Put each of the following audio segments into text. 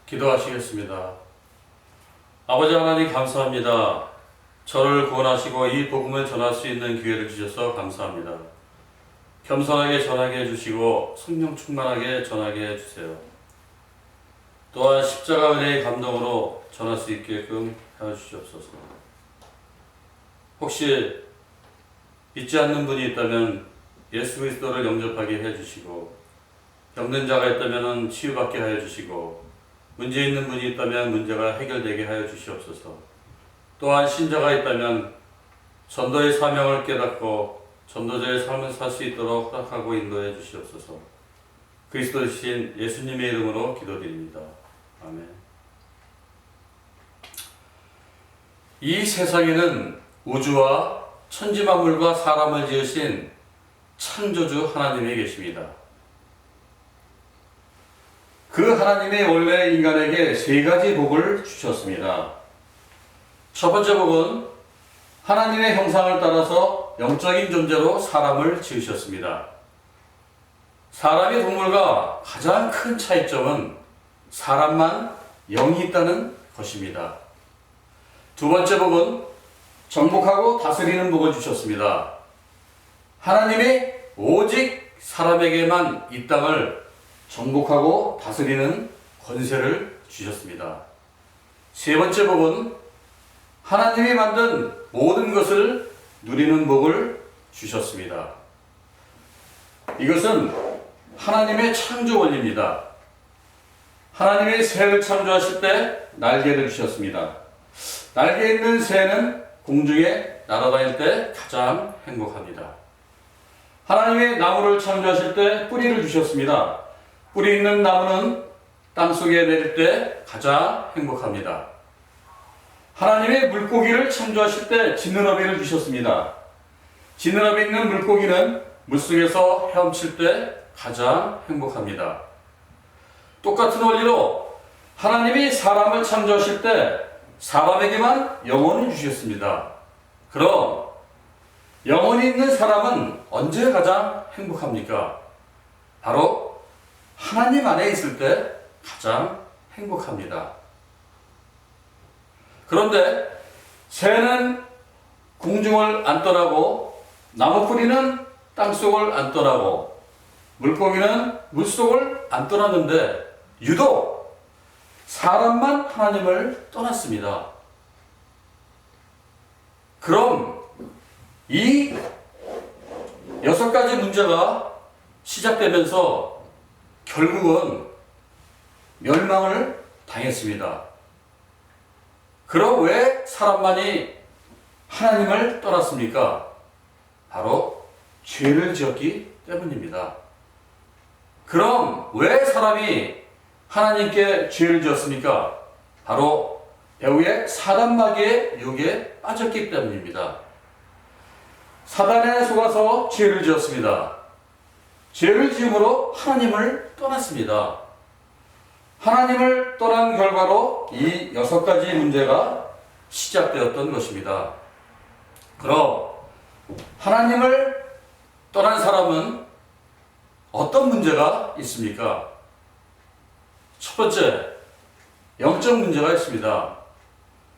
기도하시겠습니다. 아버지 하나님 감사합니다. 저를 구원하시고 이 복음을 전할 수 있는 기회를 주셔서 감사합니다. 겸손하게 전하게 해주시고 성령 충만하게 전하게 해주세요. 또한 십자가 은혜의 감동으로 전할 수 있게끔 해주시옵소서. 혹시 믿지 않는 분이 있다면 예수 그리스도를 영접하게 해주시고, 병든 자가 있다면 치유받게 하여 주시고, 문제 있는 분이 있다면 문제가 해결되게 하여 주시옵소서. 또한 신자가 있다면 전도의 사명을 깨닫고 전도자의 삶을 살 수 있도록 허락하고 인도해 주시옵소서. 그리스도이신 예수님의 이름으로 기도드립니다. 아멘. 이 세상에는 우주와 천지만물과 사람을 지으신 창조주 하나님이 계십니다. 그 하나님이 원래 인간에게 세 가지 복을 주셨습니다. 첫 번째 복은 하나님의 형상을 따라서 영적인 존재로 사람을 지으셨습니다. 사람이 동물과 가장 큰 차이점은 사람만 영이 있다는 것입니다. 두 번째 복은 정복하고 다스리는 복을 주셨습니다. 하나님이 오직 사람에게만 이 땅을 정복하고 다스리는 권세를 주셨습니다. 세 번째 복은 하나님이 만든 모든 것을 누리는 복을 주셨습니다. 이것은 하나님의 창조 원리입니다. 하나님이 새를 창조하실 때 날개를 주셨습니다. 날개 있는 새는 공중에 날아다닐 때 가장 행복합니다. 하나님의 나무를 창조하실 때 뿌리를 주셨습니다. 뿌리 있는 나무는 땅속에 내릴 때 가장 행복합니다. 하나님의 물고기를 창조하실 때 지느러미를 주셨습니다. 지느러미 있는 물고기는 물속에서 헤엄칠 때 가장 행복합니다. 똑같은 원리로 하나님이 사람을 창조하실 때 사람에게만 영혼을 주셨습니다. 그럼 영혼이 있는 사람은 언제 가장 행복합니까? 바로 하나님 안에 있을 때 가장 행복합니다. 그런데 새는 공중을 안 떠나고, 나무뿌리는 땅속을 안 떠나고, 물고기는 물속을 안 떠났는데 유독 사람만 하나님을 떠났습니다. 그럼 이 6가지 문제가 시작되면서 결국은 멸망을 당했습니다. 그럼 왜 사람만이 하나님을 떠났습니까? 바로 죄를 지었기 때문입니다. 그럼 왜 사람이 하나님께 죄를 지었습니까? 바로 배후의 사단마귀의 유혹에 빠졌기 때문입니다. 사단에 속아서 죄를 지었습니다. 죄를 지음으로 하나님을 떠났습니다. 하나님을 떠난 결과로 이 6가지 문제가 시작되었던 것입니다. 그럼 하나님을 떠난 사람은 어떤 문제가 있습니까? 첫 번째, 영적 문제가 있습니다.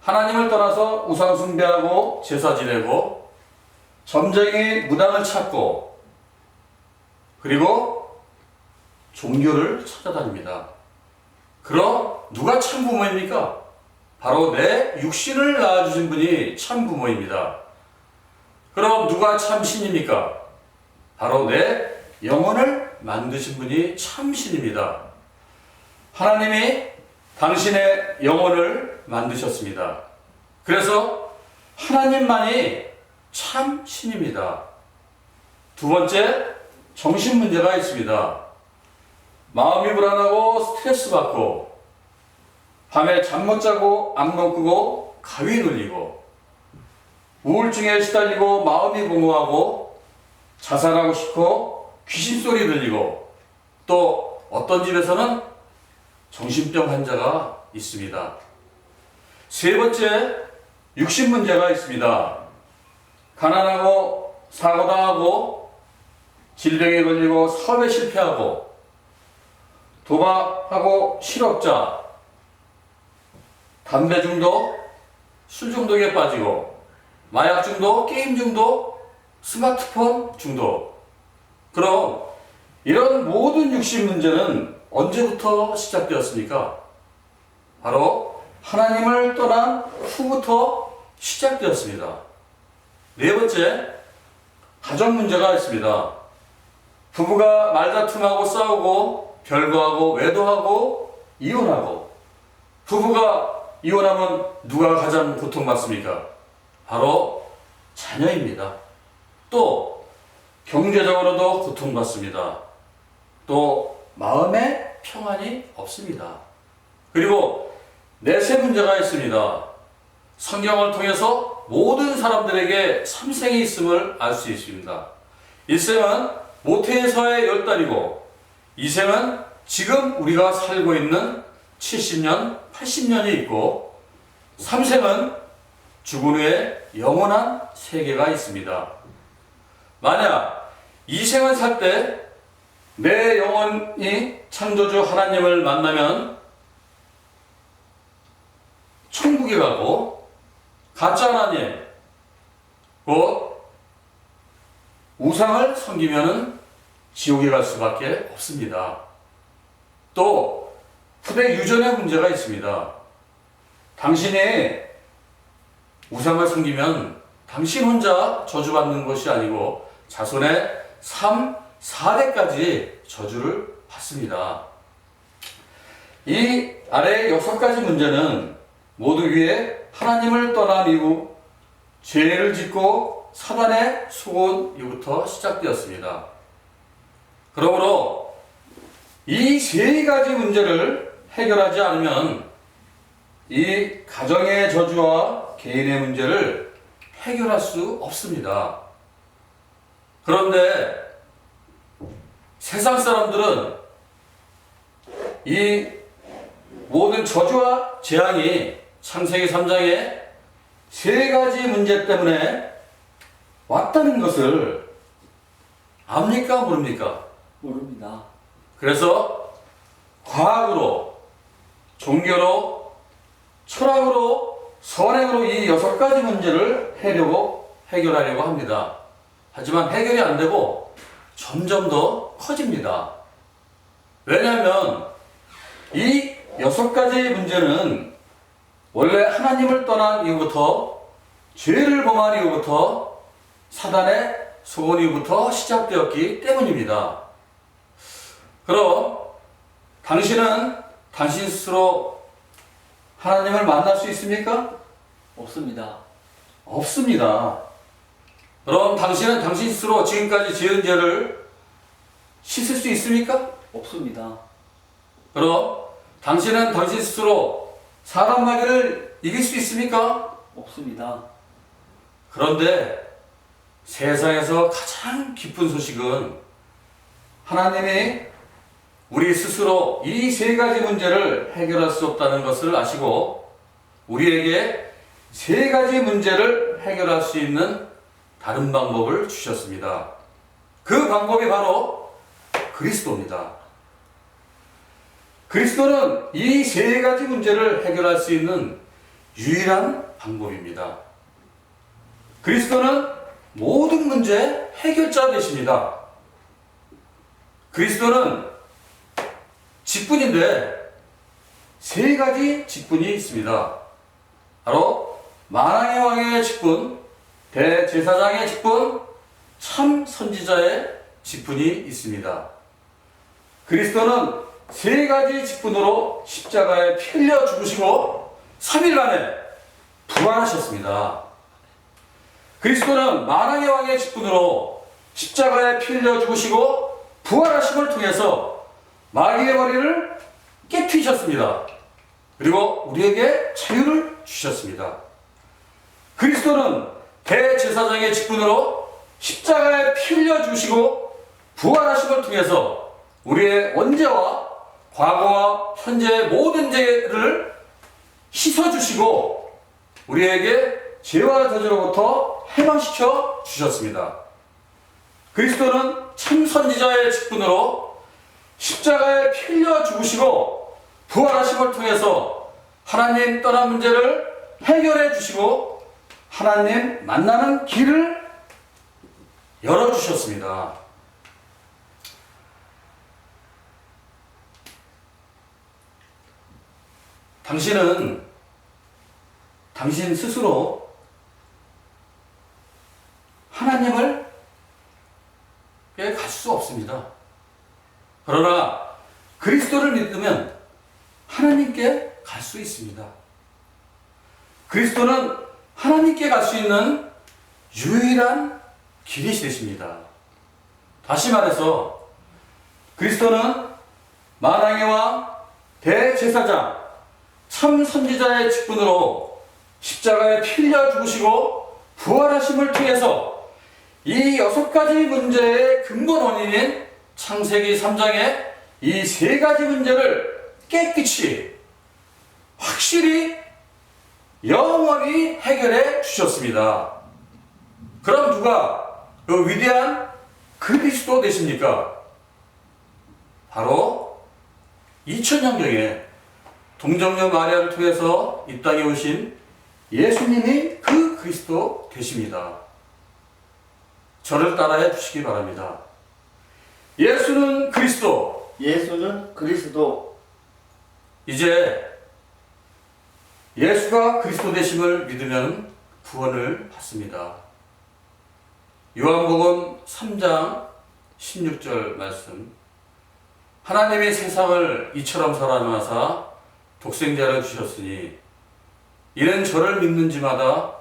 하나님을 떠나서 우상 숭배하고 제사 지내고 점쟁이 무당을 찾고 그리고 종교를 찾아다닙니다. 그럼 누가 참 부모입니까? 바로 내 육신을 낳아주신 분이 참 부모입니다. 그럼 누가 참 신입니까? 바로 내 영혼을 만드신 분이 참 신입니다. 하나님이 당신의 영혼을 만드셨습니다. 그래서 하나님만이 참 신입니다. 두 번째, 정신 문제가 있습니다. 마음이 불안하고 스트레스 받고 밤에 잠 못 자고 악몽 꾸고 가위 눌리고 우울증에 시달리고 마음이 공허하고 자살하고 싶고 귀신 소리 들리고 또 어떤 집에서는 정신병 환자가 있습니다. 세 번째, 육신 문제가 있습니다. 가난하고 사고당하고 질병에 걸리고 사업에 실패하고 도박하고 실업자 담배 중독, 술 중독에 빠지고, 마약 중독, 게임 중독, 스마트폰 중독. 그럼 이런 모든 육신 문제는 언제부터 시작되었습니까? 바로 하나님을 떠난 후부터 시작되었습니다. 네 번째, 가정 문제가 있습니다. 부부가 말다툼하고 싸우고 별거하고 외도하고 이혼하고, 부부가 이혼하면 누가 가장 고통받습니까? 바로 자녀입니다. 또 경제적으로도 고통받습니다. 또 마음에 평안이 없습니다. 그리고 내세 문제가 있습니다. 성경을 통해서 모든 사람들에게 삼생이 있음을 알 수 있습니다. 일생은 모태에서의 10달이고, 이생은 지금 우리가 살고 있는 70년, 80년이 있고, 삼생은 죽은 후에 영원한 세계가 있습니다. 만약 이생을 살 때 내 영혼이 창조주 하나님을 만나면 천국에 가고, 가짜 하나님, 곧 우상을 섬기면 지옥에 갈 수밖에 없습니다. 또 후대 유전의 문제가 있습니다. 당신이 우상을 섬기면 당신 혼자 저주받는 것이 아니고 자손의 3, 4대까지 저주를 받습니다. 이 아래 6가지 문제는 모두 위에 하나님을 떠난 이후 죄를 짓고 사단의 속온 이후부터 시작되었습니다. 그러므로 이 3가지 문제를 해결하지 않으면 이 가정의 저주와 개인의 문제를 해결할 수 없습니다. 그런데 세상 사람들은 이 모든 저주와 재앙이 창세기 3장에 3가지 문제 때문에 왔다는 것을 압니까? 모릅니까? 모릅니다. 그래서 과학으로, 종교로, 철학으로, 선행으로 이 6가지 문제를 해결하려고 합니다. 하지만 해결이 안 되고 점점 더 커집니다. 왜냐하면 이 6가지 문제는 원래 하나님을 떠난 이후부터, 죄를 범한 이후부터, 사단의 속은 이후부터 시작되었기 때문입니다. 그럼 당신은 당신 스스로 하나님을 만날 수 있습니까? 없습니다. 없습니다. 그럼 당신은 당신 스스로 지금까지 지은 죄를 씻을 수 있습니까? 없습니다. 그럼 당신은 당신 스스로 사람 마귀를 이길 수 있습니까? 없습니다. 그런데 세상에서 가장 기쁜 소식은 하나님이 우리 스스로 이 3가지 문제를 해결할 수 없다는 것을 아시고 우리에게 3가지 문제를 해결할 수 있는 다른 방법을 주셨습니다. 그 방법이 바로 그리스도입니다. 그리스도는 이 3가지 문제를 해결할 수 있는 유일한 방법입니다. 그리스도는 모든 문제 해결자 되십니다. 그리스도는 직분인데 3가지 직분이 있습니다. 바로 만왕의 왕의 직분, 대제사장의 직분, 참 선지자의 직분이 있습니다. 그리스도는 3가지 직분으로 십자가에 피 흘려 죽으시고 3일간에 부활하셨습니다. 그리스도는 만왕의 왕의 직분으로 십자가에 피 흘려 죽으시고 부활하심을 통해서 마귀의 머리를 깨트리셨습니다. 그리고 우리에게 자유를 주셨습니다. 그리스도는 대제사장의 직분으로 십자가에 피 흘려 주시고 부활하심을 통해서 우리의 원죄와 과거와 현재의 모든 죄를 씻어주시고 우리에게 죄와 저주로부터 해방시켜 주셨습니다. 그리스도는 참 선지자의 직분으로 십자가에 피 흘려 죽으시고 부활하심을 통해서 하나님 떠난 문제를 해결해 주시고 하나님 만나는 길을 열어주셨습니다. 당신은 당신 스스로 하나님을 갈 수 없습니다. 그러나 그리스도를 믿으면 하나님께 갈 수 있습니다. 그리스도는 하나님께 갈 수 있는 유일한 길이 되십니다. 다시 말해서 그리스도는 만왕의 왕, 대제사장, 참 선지자의 직분으로 십자가에 피 흘려 죽으시고 부활하심을 통해서 이 6가지 문제의 근본 원인인 창세기 3장의 이 3가지 문제를 깨끗이 확실히 영원히 해결해 주셨습니다. 그럼 누가 그 위대한 그리스도 되십니까? 바로 2000년경에 동정녀 마리아를 통해서 이 땅에 오신 예수님이 그 그리스도 되십니다. 저를 따라해 주시기 바랍니다. 예수는 그리스도. 예수는 그리스도. 이제 예수가 그리스도 되심을 믿으면 구원을 받습니다. 요한복음 3장 16절 말씀. 하나님이 세상을 이처럼 사랑하사 독생자를 주셨으니 이는 저를 믿는 자마다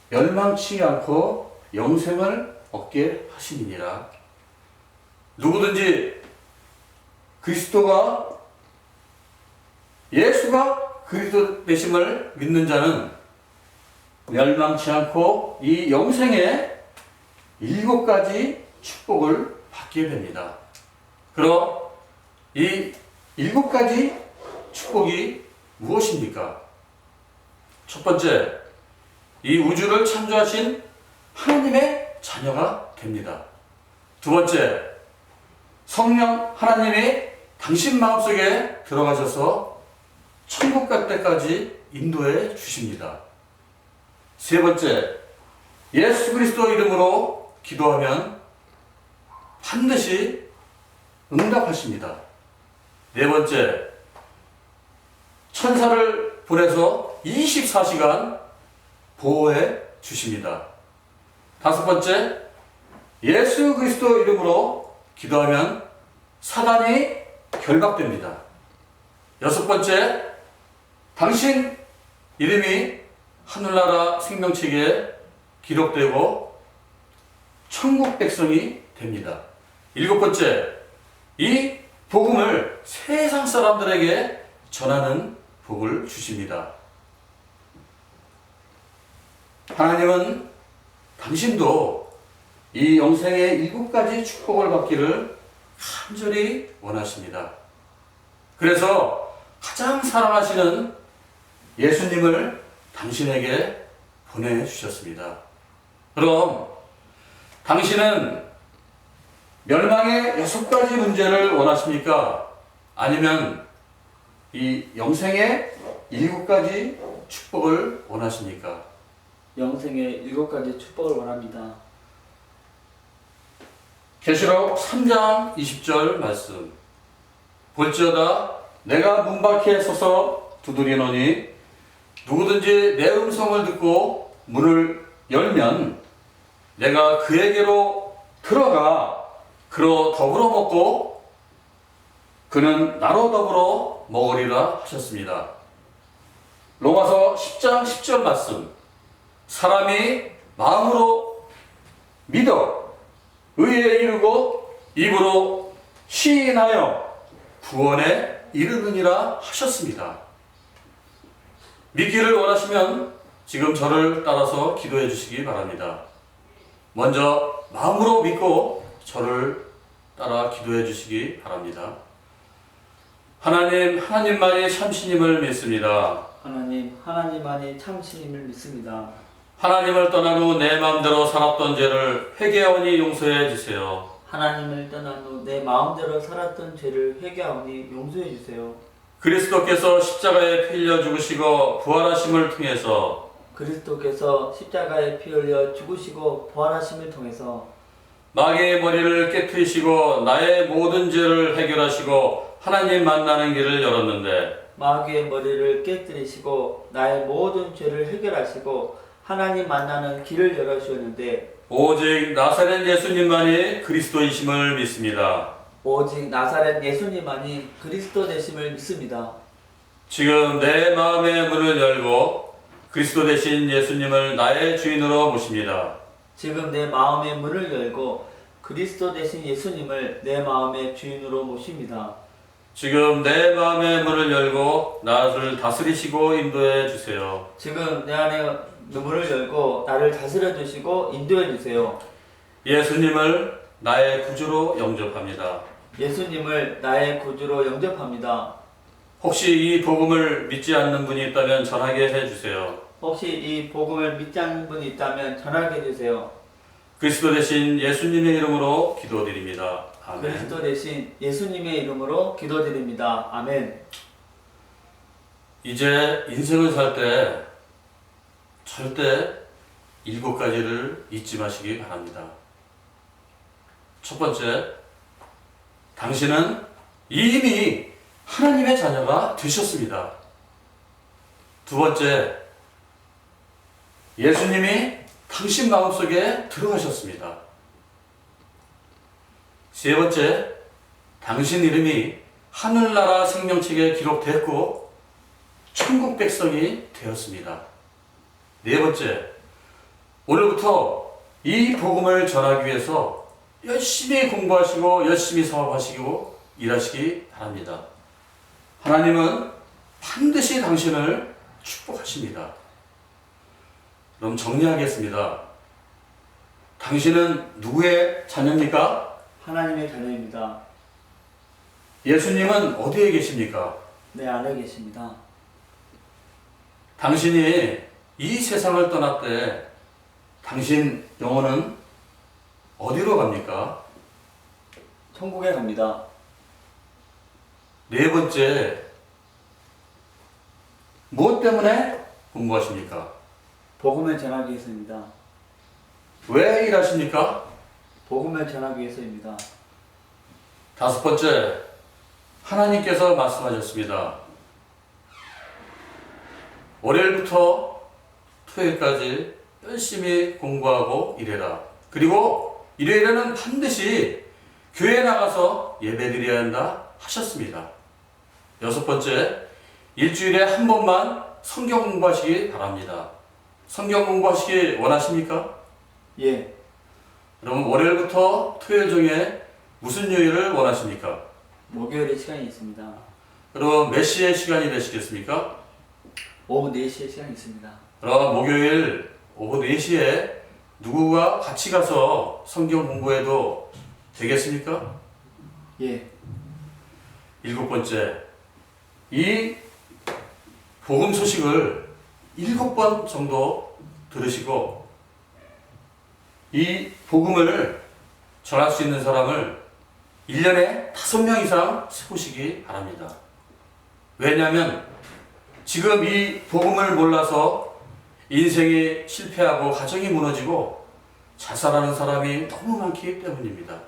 멸망치 않고 영생을 얻게 하시니라. 누구든지 그리스도가 예수가 그리스도 되심을 믿는 자는 멸망치 않고 이 영생의 7가지 축복을 받게 됩니다. 그럼 이 7가지 축복이 무엇입니까? 첫 번째, 이 우주를 창조하신 하나님의 자녀가 됩니다. 두 번째, 성령 하나님이 당신 마음속에 들어가셔서 천국 갈 때까지 인도해 주십니다. 세 번째, 예수 그리스도 이름으로 기도하면 반드시 응답하십니다. 네 번째, 천사를 보내서 24시간 보호해 주십니다. 다섯 번째, 예수 그리스도 이름으로 기도하면 사단이 결박됩니다. 여섯 번째, 당신 이름이 하늘나라 생명책에 기록되고 천국 백성이 됩니다. 일곱 번째, 이 복음을 세상 사람들에게 전하는 복을 주십니다. 하나님은 당신도 이 영생의 7가지 축복을 받기를 간절히 원하십니다. 그래서 가장 사랑하시는 예수님을 당신에게 보내주셨습니다. 그럼 당신은 멸망의 6가지 문제를 원하십니까? 아니면 이 영생의 7가지 축복을 원하십니까? 영생의 7가지 축복을 원합니다. 계시록 3장 20절 말씀. 볼지어다 내가 문 밖에 서서 두드리노니 누구든지 내 음성을 듣고 문을 열면 내가 그에게로 들어가 그로 더불어 먹고 그는 나로 더불어 먹으리라 하셨습니다. 로마서 10장 10절 말씀. 사람이 마음으로 믿어 의에 이르고 입으로 시인하여 구원에 이르느니라 하셨습니다. 믿기를 원하시면 지금 저를 따라서 기도해 주시기 바랍니다. 먼저 마음으로 믿고 저를 따라 기도해 주시기 바랍니다. 하나님, 하나님만이 참신임을 믿습니다. 하나님, 하나님만이 참신임을 믿습니다. 하나님을 떠난 후 내 마음대로 살았던 죄를 회개하오니 용서해 주세요. 하나님을 떠난 후 내 마음대로 살았던 죄를 회개하오니 용서해 주세요. 그리스도께서 십자가에 피 흘려 죽으시고 부활하심을 통해서 그리스도께서 십자가에 피 흘려 죽으시고 부활하심을 통해서 마귀의 머리를 깨뜨리시고 나의 모든 죄를 해결하시고 하나님 만나는 길을 열었는데 마귀의 머리를 깨뜨리시고 나의 모든 죄를 해결하시고 하나님 만나는 길을 열어주셨는데 오직 나사렛 예수님만이 그리스도이심을 믿습니다. 오직 나사렛 예수님만이 그리스도 되심을 믿습니다. 지금 내 마음의 문을 열고 그리스도 되신 예수님을 나의 주인으로 모십니다. 지금 내 마음의 문을 열고 그리스도 되신 예수님을 내 마음의 주인으로 모십니다. 지금 내 마음의 문을 열고 나를 다스리시고 인도해 주세요. 지금 내 안에 문을 열고 나를 다스려 주시고 인도해 주세요. 예수님을 나의 구주로 영접합니다. 예수님을 나의 구주로 영접합니다. 혹시 이 복음을 믿지 않는 분이 있다면 전하게 해 주세요. 혹시 이 복음을 믿지 않는 분이 있다면 전하게 해주세요. 그리스도 대신 예수님의 이름으로 기도드립니다. 아멘. 그리스도 대신 예수님의 이름으로 기도드립니다. 아멘. 이제 인생을 살 때 절대 7가지를 잊지 마시기 바랍니다. 첫 번째, 당신은 이미 하나님의 자녀가 되셨습니다. 두 번째, 예수님이 당신 마음속에 들어가셨습니다. 세 번째, 당신 이름이 하늘나라 생명책에 기록됐고 천국 백성이 되었습니다. 네 번째, 오늘부터 이 복음을 전하기 위해서 열심히 공부하시고 열심히 사업하시고 일하시기 바랍니다. 하나님은 반드시 당신을 축복하십니다. 그럼 정리하겠습니다. 당신은 누구의 자녀입니까? 하나님의 자녀입니다. 예수님은 어디에 계십니까? 내 안에 계십니다. 당신이 이 세상을 떠날 때 당신 영혼은 어디로 갑니까? 천국에 갑니다. 네 번째, 무엇 때문에 공부하십니까? 복음을 전하기 위해서입니다. 왜 일하십니까? 복음을 전하기 위해서입니다. 다섯 번째, 하나님께서 말씀하셨습니다. 월요일부터 토요일까지 열심히 공부하고 일해라. 그리고 일요일에는 반드시 교회에 나가서 예배드려야 한다 하셨습니다. 여섯 번째, 일주일에 한 번만 성경 공부하시기 바랍니다. 성경 공부하시기 원하십니까? 예, 그럼 월요일부터 토요일 중에 무슨 요일을 원하십니까? 목요일에 시간이 있습니다. 그럼 몇 시에 시간이 되시겠습니까? 오후 4시에 시간이 있습니다. 그럼 목요일 오후 4시에 누구와 같이 가서 성경 공부해도 되겠습니까? 예, 일곱 번째, 이 복음 소식을 7번 정도 들으시고 이 복음을 전할 수 있는 사람을 1년에 5명 이상 세우시기 바랍니다. 왜냐하면 지금 이 복음을 몰라서 인생이 실패하고 가정이 무너지고 자살하는 사람이 너무 많기 때문입니다.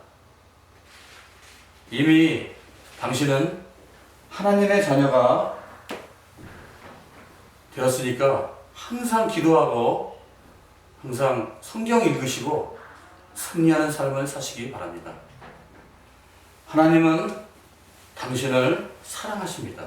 이미 당신은 하나님의 자녀가 되었으니까 항상 기도하고 항상 성경 읽으시고 승리하는 삶을 사시기 바랍니다. 하나님은 당신을 사랑하십니다.